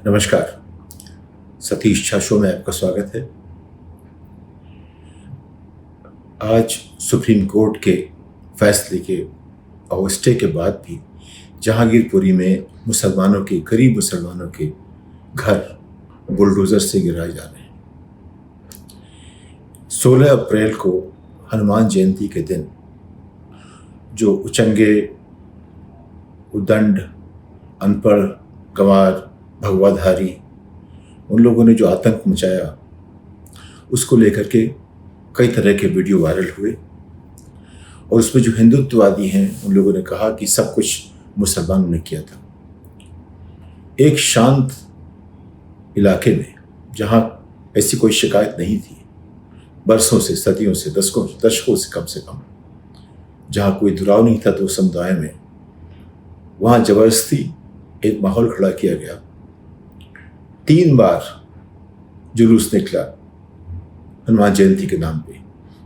नमस्कार। सतीश झा शो में आपका स्वागत है। आज सुप्रीम कोर्ट के फैसले के और स्टे के बाद भी जहांगीरपुरी में गरीब मुसलमानों के घर बुलडोजर से गिराए जा रहे हैं। 16 अप्रैल को हनुमान जयंती के दिन जो उचंगे, उदंड, अनपढ़, गंवार, भगवाधारी उन लोगों ने जो आतंक मचाया, उसको लेकर के कई तरह के वीडियो वायरल हुए और उसमें जो हिंदुत्ववादी हैं उन लोगों ने कहा कि सब कुछ मुसलमानों ने किया था। एक शांत इलाके में जहां ऐसी कोई शिकायत नहीं थी, बरसों से, सदियों से, दशकों से कम, जहां कोई दुराव नहीं था तो समुदाय में, वहां जबरदस्ती एक माहौल खड़ा किया गया। 3 बार जुलूस निकला हनुमान जयंती के नाम पे,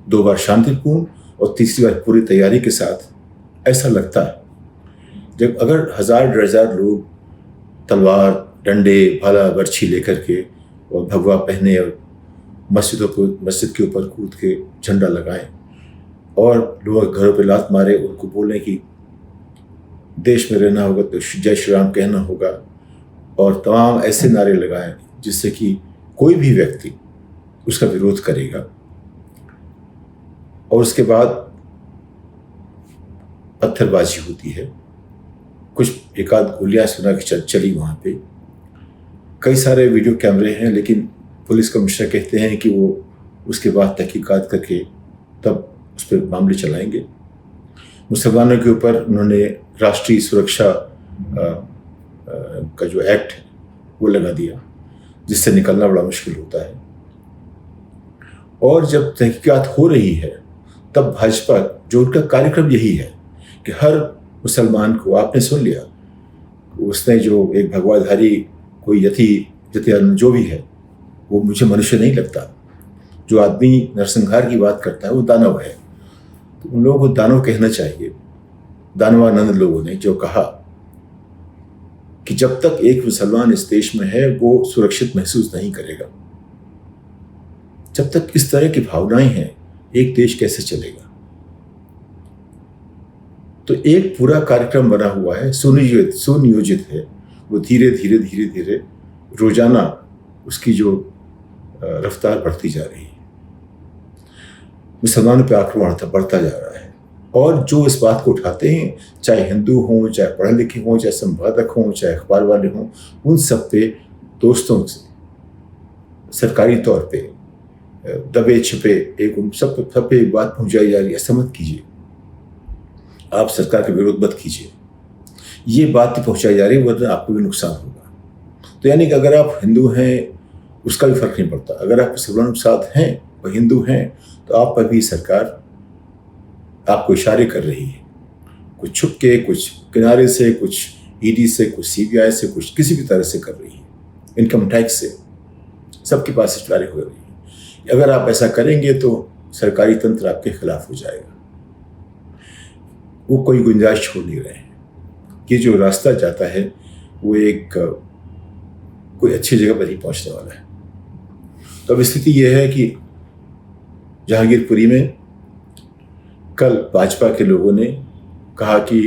2 बार शांतिपूर्ण और तीसरी बार पूरी तैयारी के साथ। ऐसा लगता है जब अगर हजार लोग तलवार, डंडे, भाला, बर्छी लेकर के और भगवा पहने और मस्जिद के ऊपर कूद के झंडा लगाएं और लोग घरों पे लात मारे, उनको बोलें कि देश में रहना होगा तो जय श्री राम कहना होगा और तमाम ऐसे नारे लगाएं जिससे कि कोई भी व्यक्ति उसका विरोध करेगा। और उसके बाद पत्थरबाजी होती है, कुछ एकाध गोलियां सुना कि चली वहां पे। कई सारे वीडियो कैमरे हैं, लेकिन पुलिस कमिश्नर कहते हैं कि वो उसके बाद तहकीकात करके तब उस पर मामले चलाएंगे। मुसलमानों के ऊपर उन्होंने राष्ट्रीय सुरक्षा का जो एक्ट है वो लगा दिया, जिससे निकलना बड़ा मुश्किल होता है। और जब तहकीकात हो रही है तब भाजपा, जो उनका कार्यक्रम यही है कि हर मुसलमान को, आपने सुन लिया, उसने जो एक भगवाधारी कोई यति जो भी है, वो मुझे मनुष्य नहीं लगता। जो आदमी नरसंहार की बात करता है वो दानव है। तो उन लोगों को दानव कहना चाहिए। दानवानंद लोगों ने जो कहा कि जब तक एक मुसलमान इस देश में है वो सुरक्षित महसूस नहीं करेगा। जब तक इस तरह की भावनाएं हैं, एक देश कैसे चलेगा? तो एक पूरा कार्यक्रम बना हुआ है, सुनियोजित है। वो धीरे धीरे रोजाना उसकी जो रफ्तार बढ़ती जा रही है। मुसलमानों पे आक्रमण बढ़ता जा रहा है और जो इस बात को उठाते हैं, चाहे हिंदू हों, चाहे पढ़े लिखे हों, चाहे संपादक हों, चाहे अखबार वाले हों, उन सब पे दोस्तों से सरकारी तौर पे दबे छिपे एक सब पे बात पहुंचाई जा रही है। ऐसा मत कीजिए, आप सरकार के विरोध मत कीजिए, ये बात पहुंचाई जा रही है, वरना आपको भी नुकसान होगा। तो यानी कि अगर आप हिंदू हैं उसका भी फर्क नहीं पड़ता, अगर आप मुसलमानों के साथ हैं और हिंदू हैं तो आप पर भी सरकार आपको इशारे कर रही है, कुछ छुप के, कुछ किनारे से, कुछ ईडी से, कुछ सीबीआई से, कुछ किसी भी तरह से कर रही है, इनकम टैक्स से, सबके पास इशारे हो रही है। अगर आप ऐसा करेंगे तो सरकारी तंत्र आपके खिलाफ हो जाएगा। वो कोई गुंजाइश छोड़ नहीं रहे हैं। ये जो रास्ता जाता है वो एक कोई अच्छी जगह पर ही पहुंचने वाला है। तो अब स्थिति यह है कि जहांगीरपुरी में कल भाजपा के लोगों ने कहा कि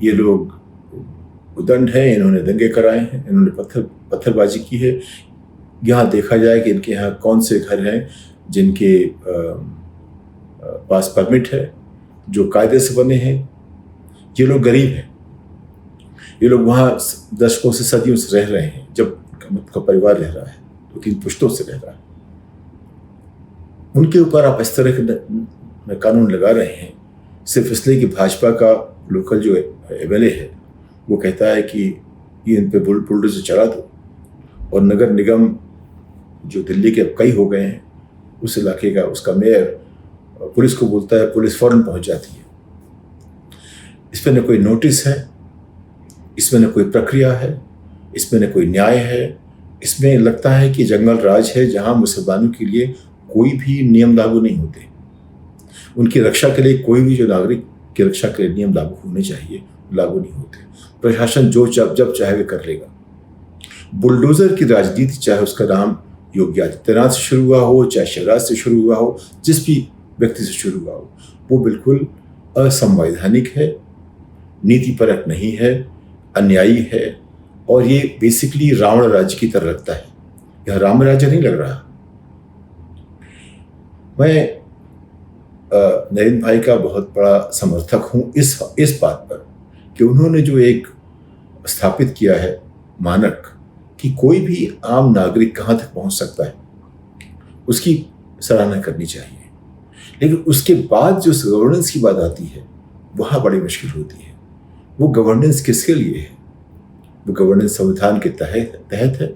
ये लोग उदंड हैं, इन्होंने दंगे कराए हैं, इन्होंने पत्थरबाजी की है। यहाँ देखा जाए कि इनके यहाँ कौन से घर हैं जिनके पास परमिट है, जो कायदे से बने हैं। ये लोग गरीब हैं, ये लोग वहाँ दशकों से, सदियों से रह रहे हैं। जब उनका परिवार रह रहा है, 2-3 पुश्तों से रह रहा है, उनके ऊपर आप इस तरह के कानून लगा रहे हैं सिर्फ इसलिए कि भाजपा का लोकल जो एमएलए है वो कहता है कि ये इन पे बुलडोजर चला दो। और नगर निगम जो दिल्ली के अब कई हो गए हैं, उस इलाके का, उसका मेयर पुलिस को बोलता है, पुलिस फौरन पहुंच जाती है। इस पर न कोई नोटिस है, इसमें न कोई प्रक्रिया है, इसमें न कोई न्याय है। इसमें लगता है कि जंगल राज है जहां मुसलमानों के लिए कोई भी नियम लागू नहीं होते। उनकी रक्षा के लिए कोई भी जो नागरिक की रक्षा के लिए नियम लागू होने चाहिए, लागू नहीं होते। प्रशासन जो जब चाहे वे कर लेगा। बुलडोज़र की राजनीति, चाहे उसका नाम योगी आदित्यनाथ से शुरू हुआ हो, चाहे शिवराज से शुरू हुआ हो, जिस भी व्यक्ति से शुरू हुआ हो, वो बिल्कुल असंवैधानिक है, नीतिपरक नहीं है, अन्यायी है, और ये बेसिकली रावण राज्य की तरह लगता है। यह राम राज्य नहीं लग रहा। मैं नरेंद्र भाई का बहुत बड़ा समर्थक हूँ इस बात पर कि उन्होंने जो एक स्थापित किया है मानक कि कोई भी आम नागरिक कहाँ तक पहुँच सकता है, उसकी सराहना करनी चाहिए। लेकिन उसके बाद जो गवर्नेंस की बात आती है, वहाँ बड़ी मुश्किल होती है। वो गवर्नेंस किसके लिए है? वो गवर्नेंस संविधान के तहत है?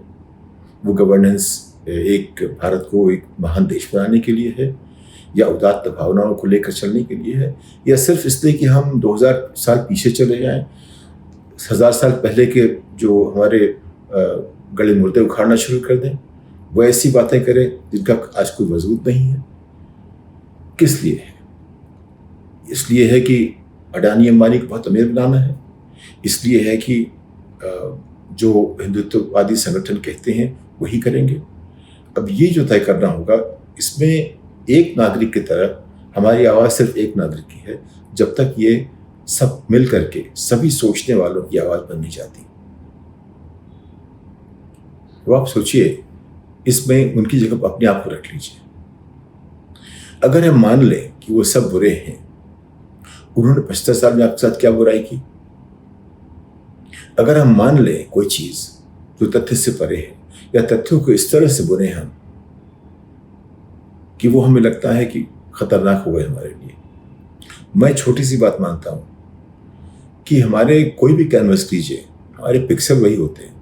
वो गवर्नेंस एक भारत को एक महान देश बनाने के लिए है, या उदात्त भावनाओं को लेकर चलने के लिए है, या सिर्फ इसलिए कि हम 2000 साल पीछे चले जाएं, 1000 साल पहले के जो हमारे गले मुर्दे उखाड़ना शुरू कर दें, वो ऐसी बातें करें जिनका आज कोई वजूद नहीं है? किस लिए है? इसलिए है कि अडानी अंबानी को बहुत अमीर बनाना है, इसलिए है कि जो हिंदुत्ववादी संगठन कहते हैं वही करेंगे। अब ये जो तय करना होगा, इसमें एक नागरिक की तरह हमारी आवाज़ सिर्फ एक नागरिक की है, जब तक ये सब मिल करके सभी सोचने वालों की आवाज़ बन नहीं जाती। तो आप सोचिए, इसमें उनकी जगह अपने आप को रख लीजिए। अगर हम मान लें कि वो सब बुरे हैं, उन्होंने 75 साल में आपके साथ क्या बुराई की? अगर हम मान लें कोई चीज़ जो तथ्य से परे है, या तथ्यों को इस तरह से बुने हम कि वो हमें लगता है कि खतरनाक हो गए हमारे लिए। मैं छोटी सी बात मानता हूँ कि हमारे कोई भी कैनवस लीजिए, हमारे पिक्सल वही होते हैं,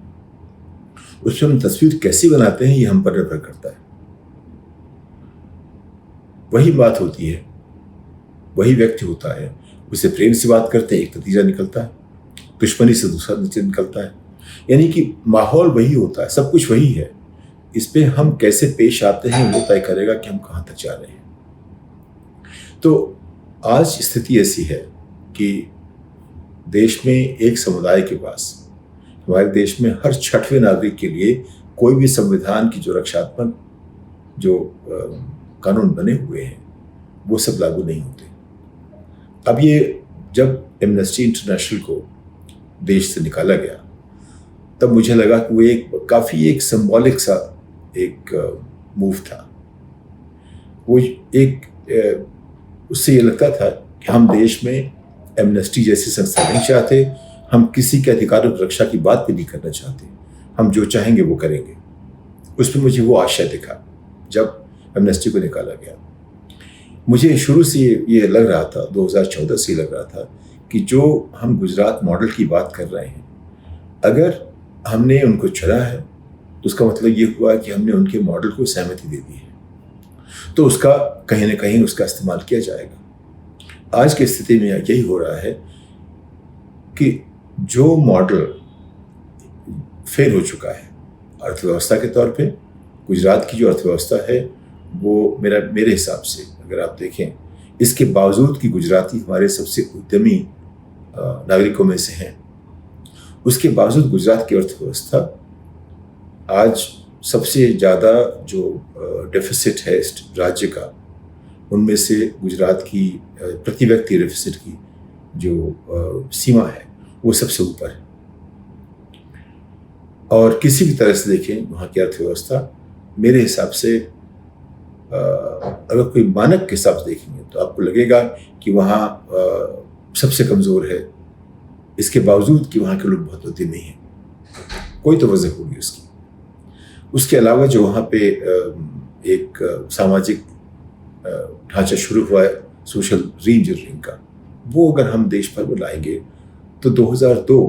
उसमें हम तस्वीर कैसी बनाते हैं ये हम पर निर्भर करता है। वही बात होती है, वही व्यक्ति होता है, उसे प्रेम से बात करते हैं, एक नतीजा निकलता है, दुश्मनी से दूसरा नतीजा निकलता है। यानी कि माहौल वही होता है, सब कुछ वही है। इस पे हम कैसे पेश आते हैं वो तय करेगा कि हम कहाँ तक जा रहे हैं। तो आज स्थिति ऐसी है कि देश में एक समुदाय के पास, हमारे देश में हर 6वें नागरिक के लिए कोई भी संविधान की जो रक्षात्मक जो कानून बने हुए हैं वो सब लागू नहीं होते। अब ये जब एमनेस्टी इंटरनेशनल को देश से निकाला गया, तब मुझे लगा कि वो काफ़ी एक सिंबॉलिक सा एक मूव था। वो उससे ये लगता था कि हम देश में एमनेस्टी जैसी संस्था नहीं चाहते, हम किसी के अधिकारों की रक्षा की बात भी नहीं करना चाहते, हम जो चाहेंगे वो करेंगे। उसमें मुझे वो आशय दिखा जब एमनेस्टी को निकाला गया। मुझे शुरू से ये लग रहा था, 2014 से लग रहा था कि जो हम गुजरात मॉडल की बात कर रहे हैं, अगर हमने उनको चुना है तो उसका मतलब ये हुआ कि हमने उनके मॉडल को सहमति दे दी है, तो उसका कहीं ना कहीं उसका इस्तेमाल किया जाएगा। आज की स्थिति में यही हो रहा है कि जो मॉडल फेल हो चुका है अर्थव्यवस्था के तौर पे, गुजरात की जो अर्थव्यवस्था है वो मेरे हिसाब से अगर आप देखें, इसके बावजूद कि गुजराती हमारे सबसे उद्यमी नागरिकों में से हैं, उसके बावजूद गुजरात की अर्थव्यवस्था आज सबसे ज़्यादा जो डेफिसिट है इस राज्य का, उनमें से गुजरात की प्रति व्यक्ति डेफिसिट की जो सीमा है वो सबसे ऊपर है। और किसी भी तरह से देखें वहाँ की अर्थव्यवस्था, मेरे हिसाब से अगर कोई मानक के हिसाब से देखेंगे तो आपको लगेगा कि वहाँ सबसे कमज़ोर है, इसके बावजूद कि वहाँ के लोग बहुत उद्यमी हैं। कोई तो वजह होगी उसकी। उसके अलावा जो वहाँ पे एक सामाजिक ढांचा शुरू हुआ है सोशल री-इंजीनियरिंग का, वो अगर हम देश भर में लाएंगे तो 2002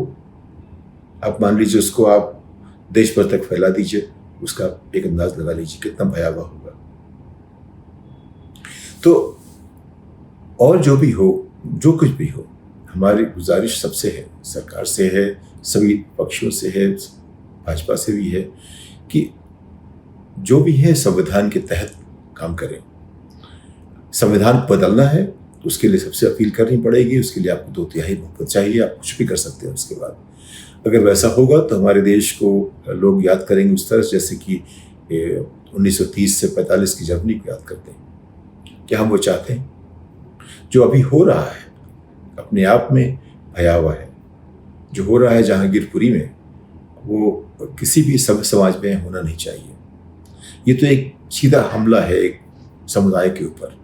आप मान लीजिए, उसको आप देश भर तक फैला दीजिए, उसका एक अंदाज लगा लीजिए कितना भयावह होगा। तो और जो भी हो, जो कुछ भी हो, हमारी गुजारिश सबसे है, सरकार से है, सभी पक्षों से है, भाजपा से भी है कि जो भी है संविधान के तहत काम करें। संविधान बदलना है तो उसके लिए सबसे अपील करनी पड़ेगी, उसके लिए आपको 2/3 बहुमत चाहिए, आप कुछ भी कर सकते हैं उसके बाद। अगर वैसा होगा तो हमारे देश को लोग याद करेंगे उस तरह जैसे कि 1930 से 45 की जर्मनी को याद करते हैं। क्या हम वो चाहते हैं? जो अभी हो रहा है अपने आप में भयावह है। जो हो रहा है जहांगीरपुरी में, वो किसी भी सभ्य समाज में होना नहीं चाहिए। ये तो एक सीधा हमला है एक समुदाय के ऊपर।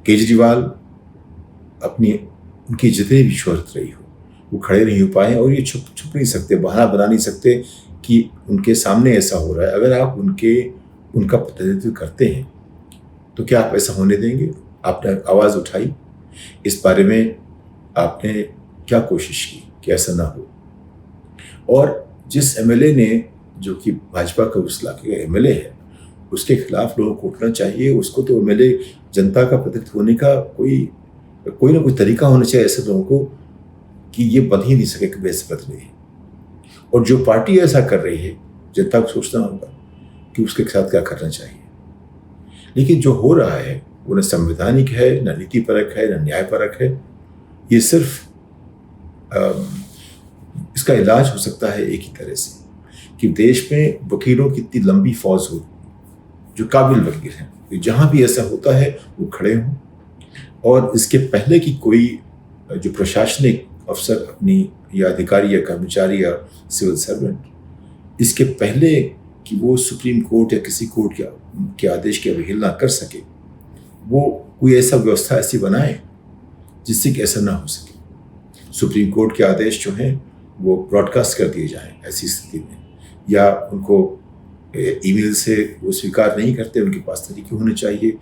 केजरीवाल अपनी उनकी जितनी भी शोहरत रही हो, वो खड़े नहीं हो पाए और ये छुप नहीं सकते, बहाना बना नहीं सकते कि उनके सामने ऐसा हो रहा है। अगर आप उनका प्रतिनिधित्व करते हैं तो क्या आप ऐसा होने देंगे? आपने आवाज़ उठाई, इस बारे में आपने क्या कोशिश की कि ऐसा ना हो? और जिस एमएलए ने, जो कि भाजपा का उस इलाके का एमएलए है, उसके खिलाफ लोगों को उठना चाहिए। उसको तो एमएलए जनता का प्रतिनिधित्व होने का कोई ना कोई तरीका होना चाहिए ऐसे लोगों को कि ये बन ही नहीं सके कि वैसे प्रतिनिधि। और जो पार्टी ऐसा कर रही है, जनता को सोचना होगा कि उसके साथ क्या करना चाहिए। लेकिन जो हो रहा है वो न संवैधानिक है, न नीतिपरक है, न न्यायपरक है। ये सिर्फ इसका इलाज हो सकता है एक ही तरह से कि देश में वकीलों की इतनी लंबी फौज हो जो काबिल वकील हैं, जहाँ भी ऐसा होता है वो खड़े हों। और इसके पहले कि कोई जो प्रशासनिक अफसर अपनी या अधिकारी या कर्मचारी या सिविल सर्वेंट, इसके पहले कि वो सुप्रीम कोर्ट या किसी कोर्ट के आदेश की अवहेलना कर सके, वो कोई ऐसा व्यवस्था ऐसी बनाए जिससे कि ऐसा ना हो सके। सुप्रीम कोर्ट के आदेश जो हैं वो ब्रॉडकास्ट कर दिए जाएं ऐसी स्थिति में, या उनको ईमेल से वो स्वीकार नहीं करते, उनके पास तरीके होने चाहिए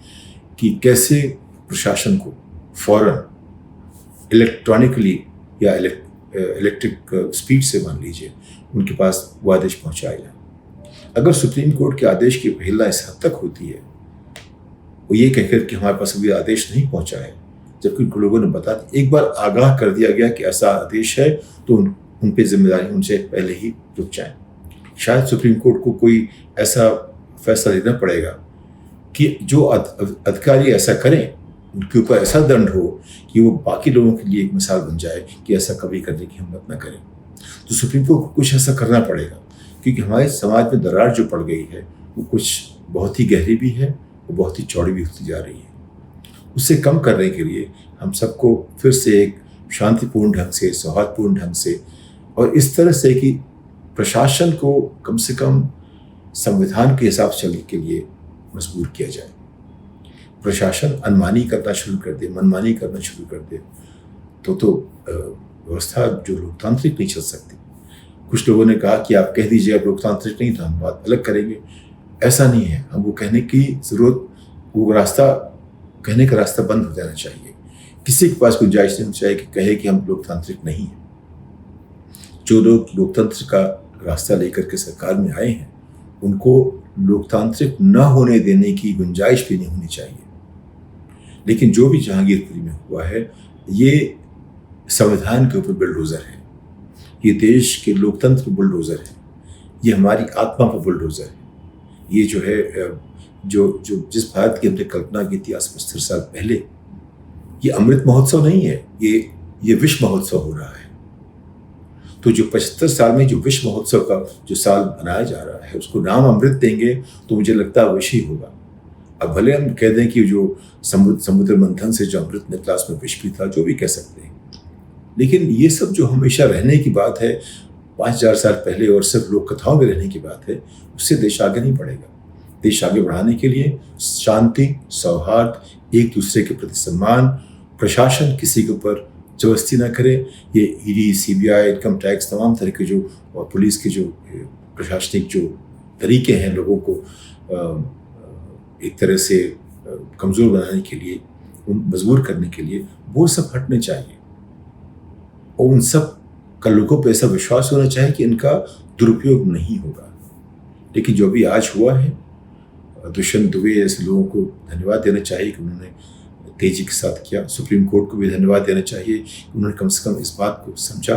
कि कैसे प्रशासन को फौरन इलेक्ट्रॉनिकली या इलेक्ट्रिक स्पीड से मान लीजिए उनके पास वो आदेश पहुंचाया जाए। अगर सुप्रीम कोर्ट के आदेश की अवहेलना इस हद तक होती है, वो ये कहकर कि हमारे पास अभी आदेश नहीं पहुंचा है, जबकि उनको लोगों ने बता एक बार आगाह कर दिया गया कि ऐसा आदेश है, तो उन पे जिम्मेदारी उनसे पहले ही रुक जाए। शायद सुप्रीम कोर्ट को कोई ऐसा फैसला लेना पड़ेगा कि जो अधिकारी ऐसा करें उनके ऊपर ऐसा दंड हो कि वो बाकी लोगों के लिए एक मिसाल बन जाए कि ऐसा कभी करने की हिम्मत ना करें। तो सुप्रीम कोर्ट को कुछ ऐसा करना पड़ेगा, क्योंकि हमारे समाज में दरार जो पड़ गई है वो कुछ बहुत ही गहरी भी है, वो बहुत ही चौड़ी भी होती जा रही है। उससे कम करने के लिए हम सबको फिर से एक शांतिपूर्ण ढंग से, सौहार्दपूर्ण ढंग से, और इस तरह से कि प्रशासन को कम से कम संविधान के हिसाब से चलने के लिए मजबूर किया जाए। प्रशासन अनमानी करना शुरू कर दे, मनमानी करना शुरू कर दे, तो व्यवस्था जो लोकतांत्रिक नहीं चल सकती। कुछ लोगों ने कहा कि आप कह दीजिए अब लोकतांत्रिक नहीं, तो हम बात अलग करेंगे। ऐसा नहीं है, हम वो कहने की ज़रूरत, वो रास्ता कहने का रास्ता बंद हो जाना चाहिए। किसी के पास गुंजाइश नहीं होनी चाहिए कि कहे कि हम लोकतांत्रिक नहीं हैं। जो लोग लोकतंत्र का रास्ता लेकर के सरकार में आए हैं, उनको लोकतांत्रिक न होने देने की गुंजाइश भी नहीं होनी चाहिए। लेकिन जो भी जहांगीरपुरी में हुआ है, ये संविधान के ऊपर बुलडोज़र है, ये देश के लोकतंत्र पर बुलडोज़र है, ये हमारी आत्मा पर बुलडोज़र है। ये जो है जो जिस भारत की हमने कल्पना की थी आज 75 साल पहले, ये अमृत महोत्सव नहीं है, ये विश्व महोत्सव हो रहा है। तो जो 75 साल में जो विश्व महोत्सव का जो साल मनाया जा रहा है, उसको नाम अमृत देंगे तो मुझे लगता है विष ही होगा। अब भले हम कह दें कि जो समुद्र मंथन से जो अमृत निकला उसमें विष भी था, जो भी कह सकते हैं, लेकिन ये सब जो हमेशा रहने की बात है 5000 साल पहले और सिर्फ लोक कथाओं में रहने की बात है, उससे देश आगे नहीं बढ़ेगा। देश आगे बढ़ाने के लिए शांति, सौहार्द, एक दूसरे के प्रति सम्मान, प्रशासन किसी के ऊपर जबरदस्ती ना करे। ये ईडी, सीबीआई, इनकम टैक्स, तमाम तरह के जो और पुलिस के जो प्रशासनिक जो तरीके हैं लोगों को एक तरह से कमज़ोर बनाने के लिए, मजबूर करने के लिए, वो सब हटने चाहिए। और उन सब का लोगों पर ऐसा विश्वास होना चाहिए कि इनका दुरुपयोग नहीं होगा। लेकिन जो भी आज हुआ है, दुष्यंत दुबे जैसे लोगों को धन्यवाद देना चाहिए कि उन्होंने तेजी के साथ किया। सुप्रीम कोर्ट को भी धन्यवाद देना चाहिए कि उन्होंने कम से कम इस बात को समझा।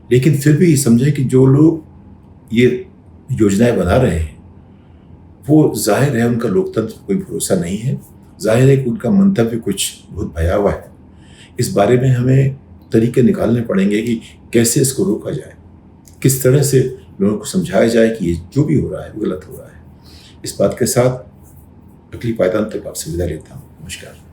लेकिन फिर भी समझे कि जो लोग ये योजनाएं बना रहे हैं, वो जाहिर है उनका लोकतंत्र पर कोई भरोसा नहीं है, जाहिर है कि उनका मंतव्य कुछ बहुत भयावह है। इस बारे में हमें तरीके निकालने पड़ेंगे कि कैसे इसको रोका जाए। किस तरह से लोगों को समझाया जाए कि ये जो भी हो रहा है वो गलत हो रहा है। इस बात के साथ अगली पायदान तक आपसे विदा लेता हूँ। नमस्कार।